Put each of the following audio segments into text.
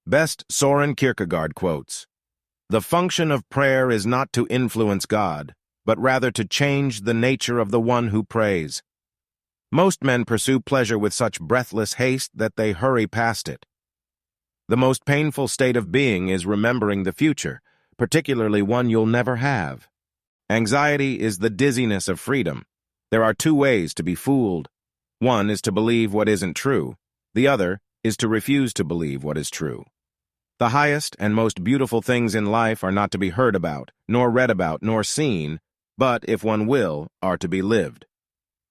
Best Søren Kierkegaard quotes, "The function of prayer is not to influence God, but rather to change the nature of the one who prays. Most men pursue pleasure with such breathless haste that they hurry past it. The most painful state of being is remembering the future, particularly one you'll never have. Anxiety is the dizziness of freedom. There are two ways to be fooled. One is to believe what isn't true. The other is to refuse to believe what is true. The highest and most beautiful things in life are not to be heard about, nor read about, nor seen, but, if one will, are to be lived.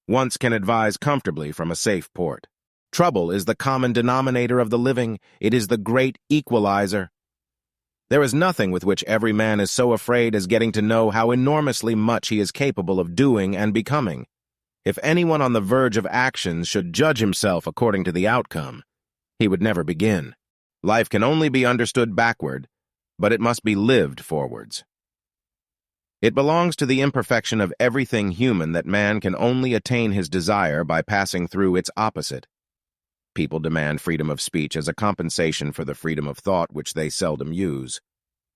Once can advise comfortably from a safe port. Trouble is the common denominator of the living. It is the great equalizer. There is nothing with which every man is so afraid as getting to know how enormously much he is capable of doing and becoming. If anyone on the verge of actions should judge himself according to the outcome, he would never begin. Life can only be understood backward, but it must be lived forwards. It belongs to the imperfection of everything human that man can only attain his desire by passing through its opposite. People demand freedom of speech as a compensation for the freedom of thought which they seldom use.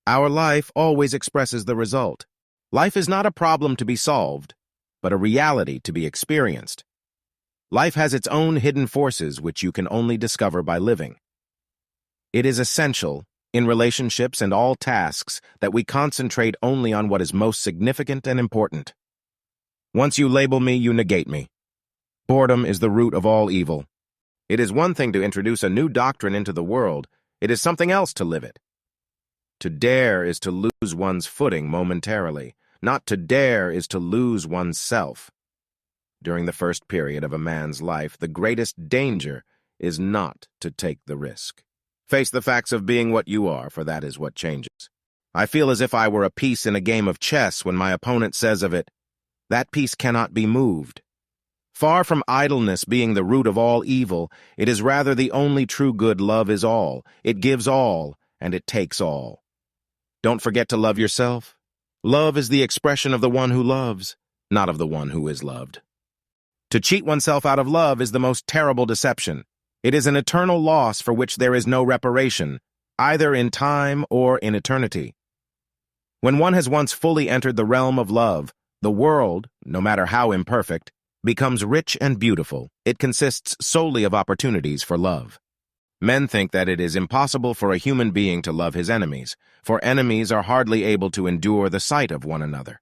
Our life always expresses the result. Life is not a problem to be solved, but a reality to be experienced. Life has its own hidden forces which you can only discover by living. It is essential, in relationships and all tasks, that we concentrate only on what is most significant and important. Once you label me, you negate me. Boredom is the root of all evil. It is one thing to introduce a new doctrine into the world. It is something else to live it. To dare is to lose one's footing momentarily. Not to dare is to lose oneself. During the first period of a man's life, the greatest danger is not to take the risk. Face the facts of being what you are, for that is what changes. I feel as if I were a piece in a game of chess when my opponent says of it, "That piece cannot be moved." Far from idleness being the root of all evil, it is rather the only true good. Love is all. It gives all, and it takes all. Don't forget to love yourself. Love is the expression of the one who loves, not of the one who is loved. To cheat oneself out of love is the most terrible deception. It is an eternal loss for which there is no reparation, either in time or in eternity. When one has once fully entered the realm of love, the world, no matter how imperfect, becomes rich and beautiful. It consists solely of opportunities for love. Men think that it is impossible for a human being to love his enemies, for enemies are hardly able to endure the sight of one another.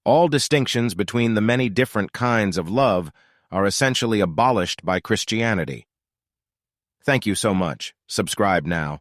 All distinctions between the many different kinds of love are essentially abolished by Christianity. Thank you so much. Subscribe now.